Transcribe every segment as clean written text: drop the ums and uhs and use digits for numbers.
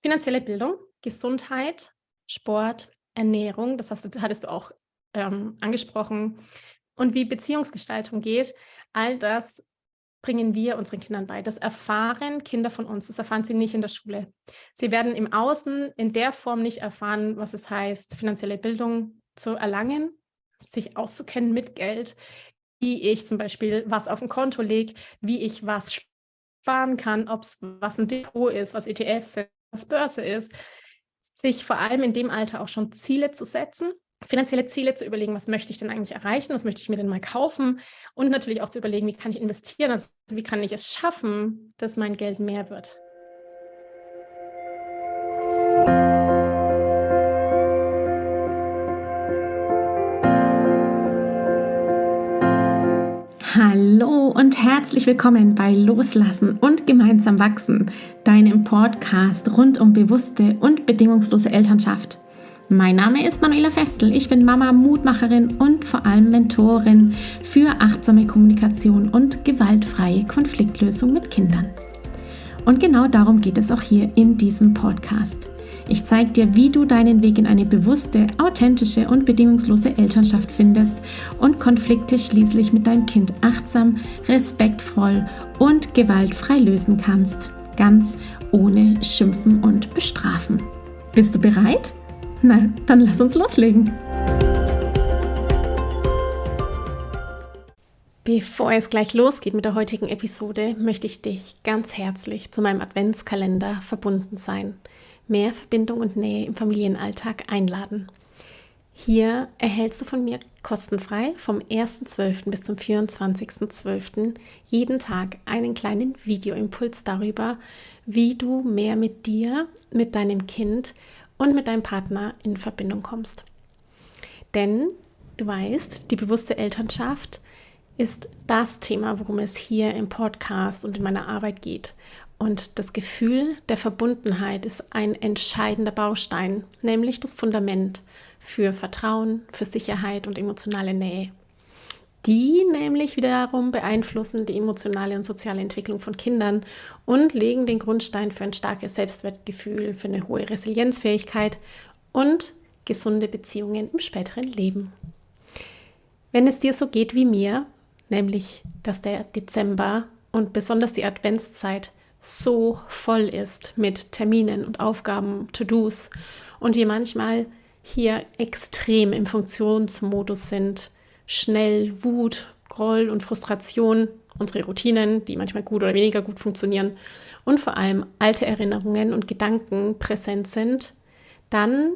Finanzielle Bildung, Gesundheit, Sport, Ernährung, hattest du auch, angesprochen, und wie Beziehungsgestaltung geht, all das bringen wir unseren Kindern bei. Das erfahren Kinder von uns, das erfahren sie nicht in der Schule. Sie werden im Außen in der Form nicht erfahren, was es heißt, finanzielle Bildung zu erlangen, sich auszukennen mit Geld, wie ich zum Beispiel was auf 'n Konto lege, wie ich was sparen kann, ob's was 'n Depot ist, was ETFs sind, was Börse ist. Sich vor allem in dem Alter auch schon Ziele zu setzen, finanzielle Ziele zu überlegen: „Was möchte ich denn eigentlich erreichen? Was möchte ich mir denn mal kaufen?“ Und natürlich auch zu überlegen: „Wie kann ich investieren? Also, wie kann ich es schaffen, dass mein Geld mehr wird?“ Hallo und herzlich willkommen bei Loslassen und gemeinsam wachsen, deinem Podcast rund um bewusste und bedingungslose Elternschaft. Mein Name ist Manuela Festel, ich bin Mama, Mutmacherin und vor allem Mentorin für achtsame Kommunikation und gewaltfreie Konfliktlösung mit Kindern. Und genau darum geht es auch hier in diesem Podcast. Ich zeige dir, wie du deinen Weg in eine bewusste, authentische und bedingungslose Elternschaft findest und Konflikte schließlich mit deinem Kind achtsam, respektvoll und gewaltfrei lösen kannst. Ganz ohne Schimpfen und Bestrafen. Bist du bereit? Na, dann lass uns loslegen. Bevor es gleich losgeht mit der heutigen Episode, möchte ich dich ganz herzlich zu meinem Adventskalender verbunden sein. Mehr Verbindung und Nähe im Familienalltag einladen. Hier erhältst du von mir kostenfrei vom 1.12. bis zum 24.12. jeden Tag einen kleinen Videoimpuls darüber, wie du mehr mit dir, mit deinem Kind und mit deinem Partner in Verbindung kommst. Denn du weißt, die bewusste Elternschaft ist das Thema, worum es hier im Podcast und in meiner Arbeit geht. Und das Gefühl der Verbundenheit ist ein entscheidender Baustein, nämlich das Fundament für Vertrauen, für Sicherheit und emotionale Nähe. Die nämlich wiederum beeinflussen die emotionale und soziale Entwicklung von Kindern und legen den Grundstein für ein starkes Selbstwertgefühl, für eine hohe Resilienzfähigkeit und gesunde Beziehungen im späteren Leben. Wenn es dir so geht wie mir, nämlich dass der Dezember und besonders die Adventszeit so voll ist mit Terminen und Aufgaben, To-Dos und wir manchmal hier extrem im Funktionsmodus sind, schnell Wut, Groll und Frustration, unsere Routinen, die manchmal gut oder weniger gut funktionieren und vor allem alte Erinnerungen und Gedanken präsent sind, dann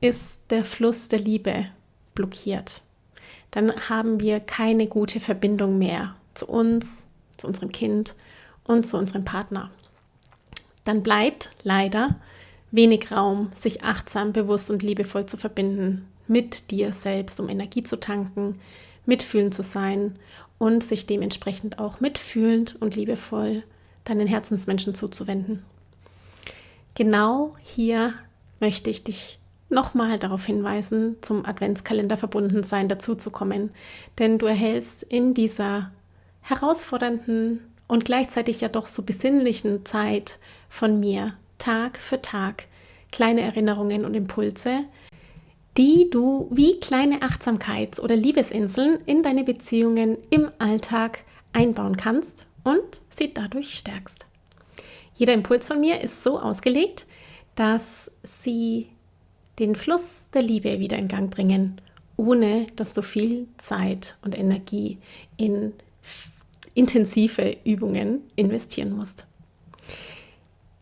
ist der Fluss der Liebe blockiert. Dann haben wir keine gute Verbindung mehr zu uns, zu unserem Kind und zu unserem Partner. Dann bleibt leider wenig Raum, sich achtsam, bewusst und liebevoll zu verbinden mit dir selbst, um Energie zu tanken, mitfühlend zu sein und sich dementsprechend auch mitfühlend und liebevoll deinen Herzensmenschen zuzuwenden. Genau hier möchte ich dich nochmal darauf hinweisen, zum Adventskalender verbunden sein, dazuzukommen, denn du erhältst in dieser herausfordernden und gleichzeitig ja doch so besinnlichen Zeit von mir Tag für Tag kleine Erinnerungen und Impulse, die du wie kleine Achtsamkeits- oder Liebesinseln in deine Beziehungen im Alltag einbauen kannst und sie dadurch stärkst. Jeder Impuls von mir ist so ausgelegt, dass sie den Fluss der Liebe wieder in Gang bringen, ohne dass du viel Zeit und Energie in intensive Übungen investieren musst.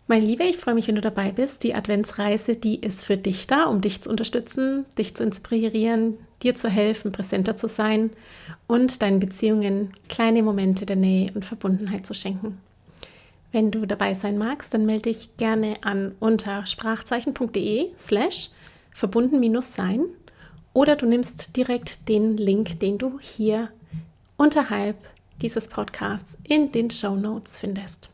Meine Liebe, ich freue mich, wenn du dabei bist. Die Adventsreise, die ist für dich da, um dich zu unterstützen, dich zu inspirieren, dir zu helfen, präsenter zu sein und deinen Beziehungen kleine Momente der Nähe und Verbundenheit zu schenken. Wenn du dabei sein magst, dann melde dich gerne an unter sprachzeichen.de/verbunden-sein oder du nimmst direkt den Link, den du hier unterhalb dieses Podcasts in den Shownotes findest.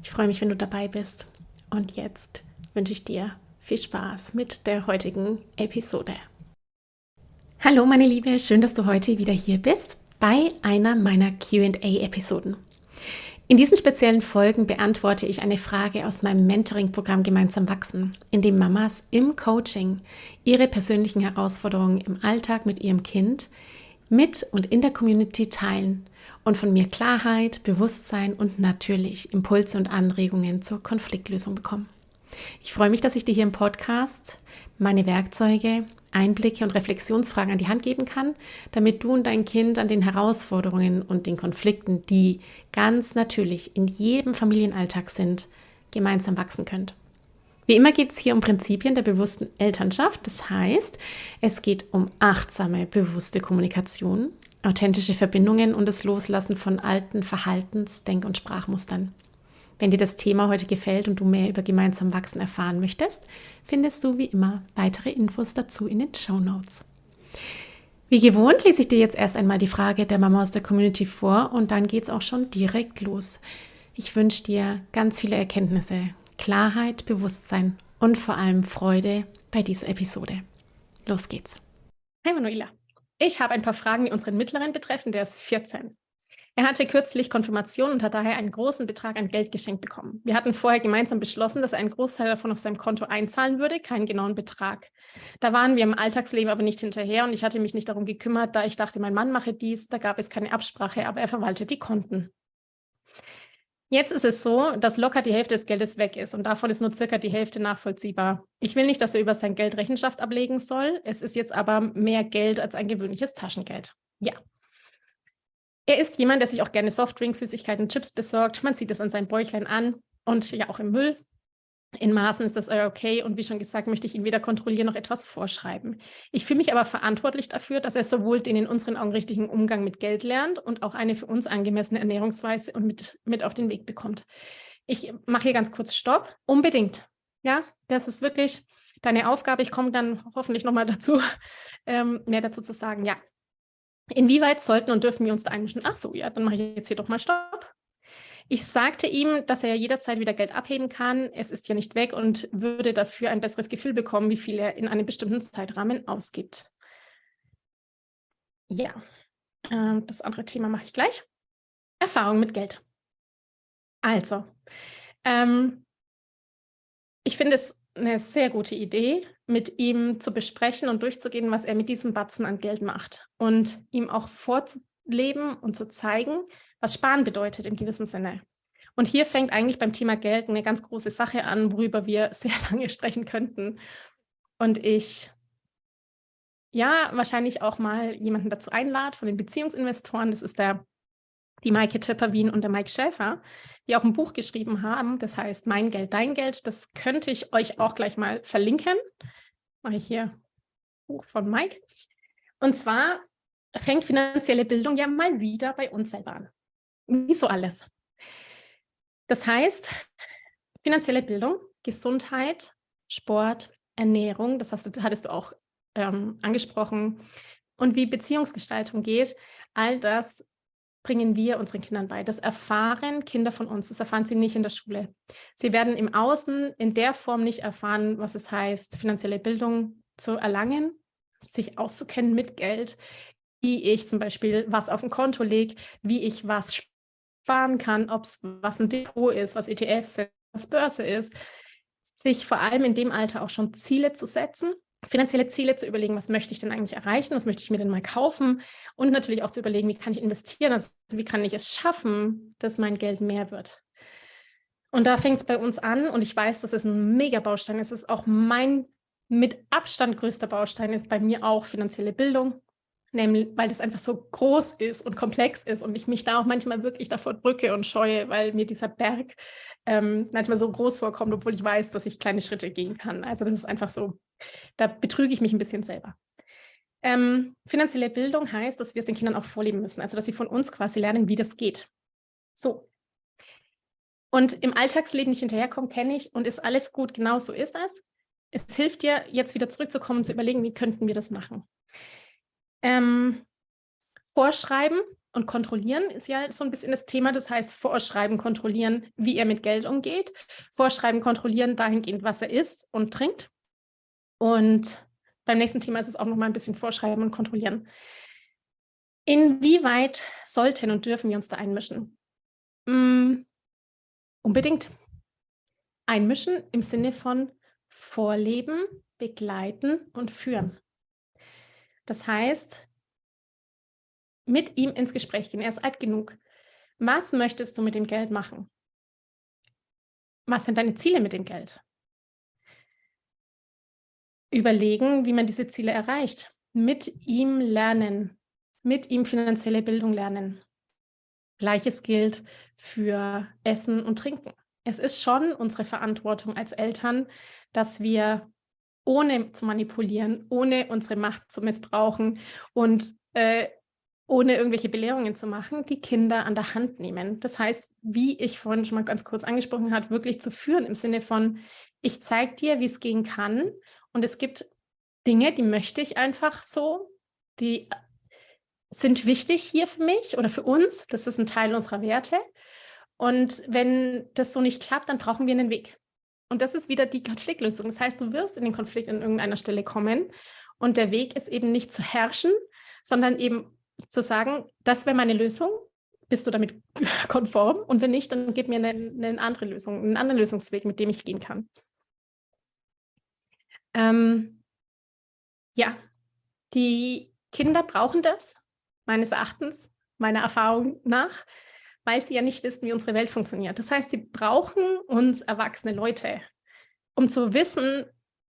Ich freue mich, wenn du dabei bist. Und jetzt wünsche ich dir viel Spaß mit der heutigen Episode. Hallo meine Liebe, schön, dass du heute wieder hier bist bei einer meiner Q&A-Episoden. In diesen speziellen Folgen beantworte ich eine Frage aus meinem Mentoring-Programm Gemeinsam wachsen, in dem Mamas im Coaching ihre persönlichen Herausforderungen im Alltag mit ihrem Kind mit und in der Community teilen und von mir Klarheit, Bewusstsein und natürlich Impulse und Anregungen zur Konfliktlösung bekommen. Ich freue mich, dass ich dir hier im Podcast meine Werkzeuge, Einblicke und Reflexionsfragen an die Hand geben kann, damit du und dein Kind an den Herausforderungen und den Konflikten, die ganz natürlich in jedem Familienalltag sind, gemeinsam wachsen könnt. Wie immer geht es hier um Prinzipien der bewussten Elternschaft. Das heißt, es geht um achtsame, bewusste Kommunikation, authentische Verbindungen und das Loslassen von alten Verhaltens-, Denk- und Sprachmustern. Wenn dir das Thema heute gefällt und du mehr über gemeinsam wachsen erfahren möchtest, findest du wie immer weitere Infos dazu in den Shownotes. Wie gewohnt lese ich dir jetzt erst einmal die Frage der Mama aus der Community vor und dann geht es auch schon direkt los. Ich wünsche dir ganz viele Erkenntnisse, Klarheit, Bewusstsein und vor allem Freude bei dieser Episode. Los geht's. Hi Manuela, ich habe ein paar Fragen, die unseren Mittleren betreffen, der ist 14. Er hatte kürzlich Konfirmation und hat daher einen großen Betrag an Geld geschenkt bekommen. Wir hatten vorher gemeinsam beschlossen, dass er einen Großteil davon auf seinem Konto einzahlen würde, keinen genauen Betrag. Da waren wir im Alltagsleben aber nicht hinterher und ich hatte mich nicht darum gekümmert, da ich dachte, mein Mann mache dies, da gab es keine Absprache, aber er verwaltet die Konten. Jetzt ist es so, dass locker die Hälfte des Geldes weg ist und davon ist nur circa die Hälfte nachvollziehbar. Ich will nicht, dass er über sein Geld Rechenschaft ablegen soll. Es ist jetzt aber mehr Geld als ein gewöhnliches Taschengeld. Ja. Er ist jemand, der sich auch gerne Softdrinks, Süßigkeiten, Chips besorgt. Man sieht es an seinem Bäuchlein an und ja auch im Müll. In Maßen ist das okay und wie schon gesagt, möchte ich ihn weder kontrollieren noch etwas vorschreiben. Ich fühle mich aber verantwortlich dafür, dass er sowohl den in unseren Augen richtigen Umgang mit Geld lernt und auch eine für uns angemessene Ernährungsweise und mit auf den Weg bekommt. Ich mache hier ganz kurz Stopp. Unbedingt. Ja, das ist wirklich deine Aufgabe. Ich komme dann hoffentlich nochmal dazu, mehr dazu zu sagen. Ja. Inwieweit sollten und dürfen wir uns da einmischen? Ach so, ja, dann mache ich jetzt hier doch mal Stopp. Ich sagte ihm, dass er jederzeit wieder Geld abheben kann. Es ist ja nicht weg und würde dafür ein besseres Gefühl bekommen, wie viel er in einem bestimmten Zeitrahmen ausgibt. Ja, das andere Thema mache ich gleich. Erfahrung mit Geld. Also, ich finde es eine sehr gute Idee, mit ihm zu besprechen und durchzugehen, was er mit diesem Batzen an Geld macht und ihm auch vorzuleben und zu zeigen, was Sparen bedeutet im gewissen Sinne. Und hier fängt eigentlich beim Thema Geld eine ganz große Sache an, worüber wir sehr lange sprechen könnten. Und ich wahrscheinlich auch mal jemanden dazu einlade von den Beziehungsinvestoren. Das ist die Maike Töpper-Wien und der Mike Schäfer, die auch ein Buch geschrieben haben, das heißt Mein Geld, dein Geld. Das könnte ich euch auch gleich mal verlinken. Mache ich hier Buch von Mike. Und zwar fängt finanzielle Bildung ja mal wieder bei uns selber an. Wie so alles. Das heißt, finanzielle Bildung, Gesundheit, Sport, Ernährung, hattest du auch angesprochen, und wie Beziehungsgestaltung geht, all das bringen wir unseren Kindern bei. Das erfahren Kinder von uns, das erfahren sie nicht in der Schule. Sie werden im Außen in der Form nicht erfahren, was es heißt, finanzielle Bildung zu erlangen, sich auszukennen mit Geld, wie ich zum Beispiel was auf ein Konto lege, wie ich was sparen kann, ob es was ein Depot ist, was ETFs sind, was Börse ist, sich vor allem in dem Alter auch schon Ziele zu setzen, finanzielle Ziele zu überlegen, was möchte ich denn eigentlich erreichen, was möchte ich mir denn mal kaufen und natürlich auch zu überlegen, wie kann ich investieren, also wie kann ich es schaffen, dass mein Geld mehr wird. Und da fängt es bei uns an und ich weiß, dass es ein Mega-Baustein ist. Es ist auch mein mit Abstand größter Baustein ist bei mir auch finanzielle Bildung, nämlich weil das einfach so groß ist und komplex ist und ich mich da auch manchmal wirklich davor drücke und scheue, weil mir dieser Berg manchmal so groß vorkommt, obwohl ich weiß, dass ich kleine Schritte gehen kann. Also das ist einfach so, da betrüge ich mich ein bisschen selber. Finanzielle Bildung heißt, dass wir es den Kindern auch vorleben müssen, also dass sie von uns quasi lernen, wie das geht. So. Und im Alltagsleben nicht hinterherkommen, kenne ich und ist alles gut, genau so ist es. Es hilft dir, jetzt wieder zurückzukommen und zu überlegen, wie könnten wir das machen. Vorschreiben und kontrollieren ist ja so ein bisschen das Thema. Das heißt, vorschreiben, kontrollieren, wie er mit Geld umgeht. Vorschreiben, kontrollieren dahingehend, was er isst und trinkt. Und beim nächsten Thema ist es auch nochmal ein bisschen vorschreiben und kontrollieren. Inwieweit sollten und dürfen wir uns da einmischen? Unbedingt. Einmischen im Sinne von vorleben, begleiten und führen. Das heißt, mit ihm ins Gespräch gehen. Er ist alt genug. Was möchtest du mit dem Geld machen? Was sind deine Ziele mit dem Geld? Überlegen, wie man diese Ziele erreicht. Mit ihm lernen. Mit ihm finanzielle Bildung lernen. Gleiches gilt für Essen und Trinken. Es ist schon unsere Verantwortung als Eltern, dass wir ohne zu manipulieren, ohne unsere Macht zu missbrauchen und ohne irgendwelche Belehrungen zu machen, die Kinder an der Hand nehmen. Das heißt, wie ich vorhin schon mal ganz kurz angesprochen habe, wirklich zu führen im Sinne von, ich zeige dir, wie es gehen kann. Und es gibt Dinge, die möchte ich einfach so, die sind wichtig hier für mich oder für uns. Das ist ein Teil unserer Werte. Und wenn das so nicht klappt, dann brauchen wir einen Weg. Und das ist wieder die Konfliktlösung. Das heißt, du wirst in den Konflikt an irgendeiner Stelle kommen. Und der Weg ist eben nicht zu herrschen, sondern eben zu sagen, das wäre meine Lösung. Bist du damit konform? Und wenn nicht, dann gib mir eine andere Lösung, einen anderen Lösungsweg, mit dem ich gehen kann. Ja, die Kinder brauchen das, meines Erachtens, meiner Erfahrung nach, weil sie ja nicht wissen, wie unsere Welt funktioniert. Das heißt, sie brauchen uns erwachsene Leute, um zu wissen,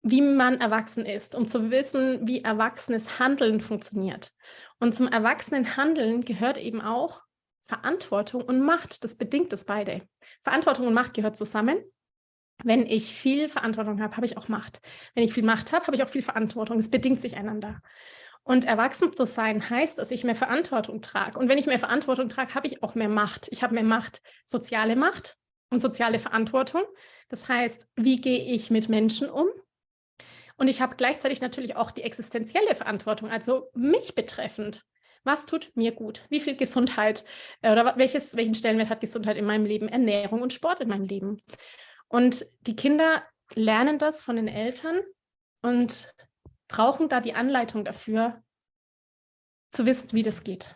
wie man erwachsen ist, um zu wissen, wie erwachsenes Handeln funktioniert. Und zum erwachsenen Handeln gehört eben auch Verantwortung und Macht. Das bedingt es beide. Verantwortung und Macht gehört zusammen. Wenn ich viel Verantwortung habe, habe ich auch Macht. Wenn ich viel Macht habe, habe ich auch viel Verantwortung. Es bedingt sich einander. Und erwachsen zu sein heißt, dass ich mehr Verantwortung trage. Und wenn ich mehr Verantwortung trage, habe ich auch mehr Macht. Ich habe mehr Macht, soziale Macht und soziale Verantwortung. Das heißt, wie gehe ich mit Menschen um? Und ich habe gleichzeitig natürlich auch die existenzielle Verantwortung, also mich betreffend. Was tut mir gut? Wie viel Gesundheit oder welchen Stellenwert hat Gesundheit in meinem Leben? Ernährung und Sport in meinem Leben. Und die Kinder lernen das von den Eltern und brauchen da die Anleitung dafür, zu wissen, wie das geht.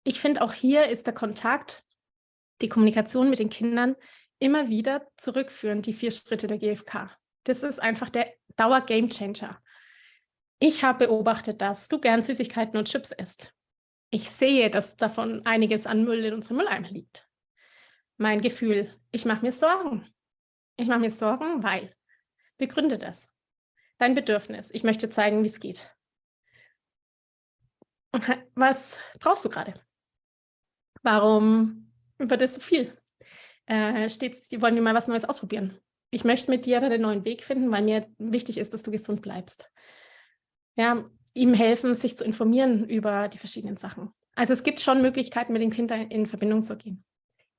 Ich finde, auch hier ist der Kontakt, die Kommunikation mit den Kindern immer wieder zurückführen, die 4 Schritte der GfK. Das ist einfach der Dauer-Gamechanger. Ich habe beobachtet, dass du gern Süßigkeiten und Chips isst. Ich sehe, dass davon einiges an Müll in unserem Mülleimer liegt. Mein Gefühl, ich mache mir Sorgen. Ich mache mir Sorgen, weil. Begründe das. Dein Bedürfnis. Ich möchte zeigen, wie es geht. Was brauchst du gerade? Warum wird es so viel? Wollen wir mal was Neues ausprobieren? Ich möchte mit dir einen neuen Weg finden, weil mir wichtig ist, dass du gesund bleibst. Ja, ihm helfen, sich zu informieren über die verschiedenen Sachen. Also es gibt schon Möglichkeiten, mit den Kindern in Verbindung zu gehen.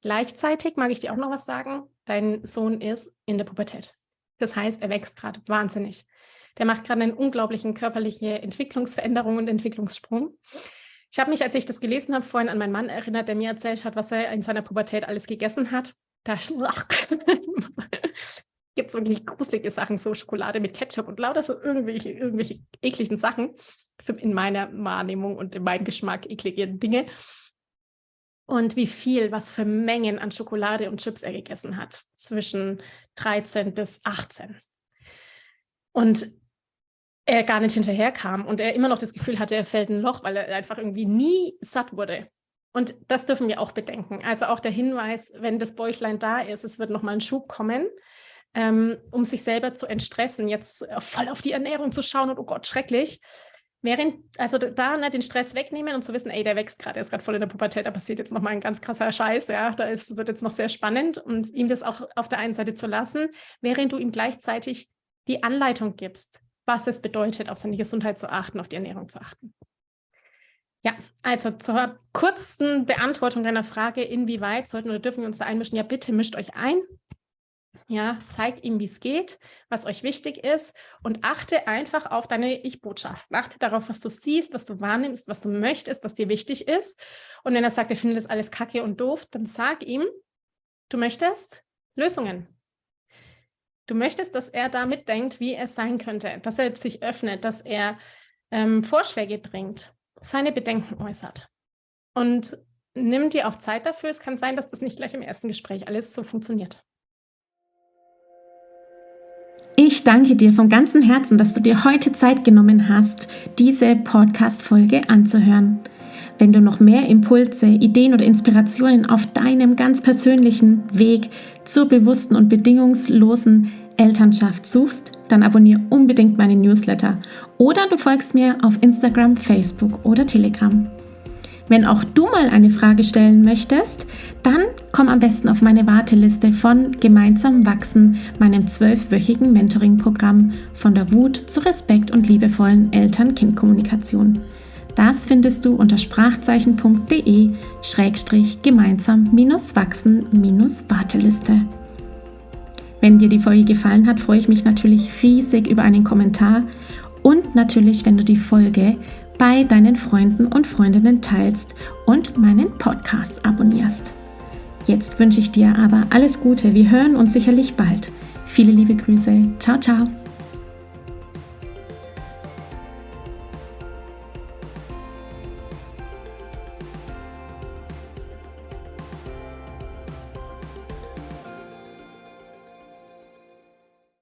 Gleichzeitig mag ich dir auch noch was sagen. Dein Sohn ist in der Pubertät. Das heißt, er wächst gerade wahnsinnig. Der macht gerade eine unglaubliche körperliche Entwicklungsveränderung und Entwicklungssprung. Ich habe mich, als ich das gelesen habe, vorhin an meinen Mann erinnert, der mir erzählt hat, was er in seiner Pubertät alles gegessen hat. Da gibt es wirklich gruselige Sachen, so Schokolade mit Ketchup und lauter so irgendwelche ekligen Sachen. In meiner Wahrnehmung und in meinem Geschmack eklige Dinge. Und was für Mengen an Schokolade und Chips er gegessen hat, zwischen 13 bis 18. Und er gar nicht hinterherkam und er immer noch das Gefühl hatte, er fällt ein Loch, weil er einfach irgendwie nie satt wurde. Und das dürfen wir auch bedenken. Also auch der Hinweis, wenn das Bäuchlein da ist, es wird nochmal ein Schub kommen, um sich selber zu entstressen, jetzt voll auf die Ernährung zu schauen und oh Gott, schrecklich. Also da den Stress wegnehmen und zu wissen, ey, der wächst gerade, er ist gerade voll in der Pubertät, da passiert jetzt nochmal ein ganz krasser Scheiß, ja, wird jetzt noch sehr spannend und ihm das auch auf der einen Seite zu lassen, während du ihm gleichzeitig die Anleitung gibst, was es bedeutet, auf seine Gesundheit zu achten, auf die Ernährung zu achten. Ja, also zur kurzen Beantwortung deiner Frage, inwieweit sollten oder dürfen wir uns da einmischen? Ja, bitte mischt euch ein. Ja, zeigt ihm, wie es geht, was euch wichtig ist und achte einfach auf deine Ich-Botschaft. Achte darauf, was du siehst, was du wahrnimmst, was du möchtest, was dir wichtig ist. Und wenn er sagt, er findet das alles kacke und doof, dann sag ihm, du möchtest Lösungen. Du möchtest, dass er da mitdenkt, wie es sein könnte, dass er sich öffnet, dass er Vorschläge bringt, seine Bedenken äußert. Und nimm dir auch Zeit dafür. Es kann sein, dass das nicht gleich im ersten Gespräch alles so funktioniert. Ich danke dir von ganzem Herzen, dass du dir heute Zeit genommen hast, diese Podcast-Folge anzuhören. Wenn du noch mehr Impulse, Ideen oder Inspirationen auf deinem ganz persönlichen Weg zur bewussten und bedingungslosen Elternschaft suchst, dann abonniere unbedingt meinen Newsletter oder du folgst mir auf Instagram, Facebook oder Telegram. Wenn auch du mal eine Frage stellen möchtest, dann komm am besten auf meine Warteliste von Gemeinsam wachsen, meinem 12-wöchigen Mentoring-Programm von der Wut zu Respekt und liebevollen Eltern-Kind-Kommunikation. Das findest du unter sprachzeichen.de/gemeinsam-wachsen-Warteliste. Wenn dir die Folge gefallen hat, freue ich mich natürlich riesig über einen Kommentar und natürlich, wenn du die Folge bei deinen Freunden und Freundinnen teilst und meinen Podcast abonnierst. Jetzt wünsche ich dir aber alles Gute. Wir hören uns sicherlich bald. Viele liebe Grüße. Ciao, ciao.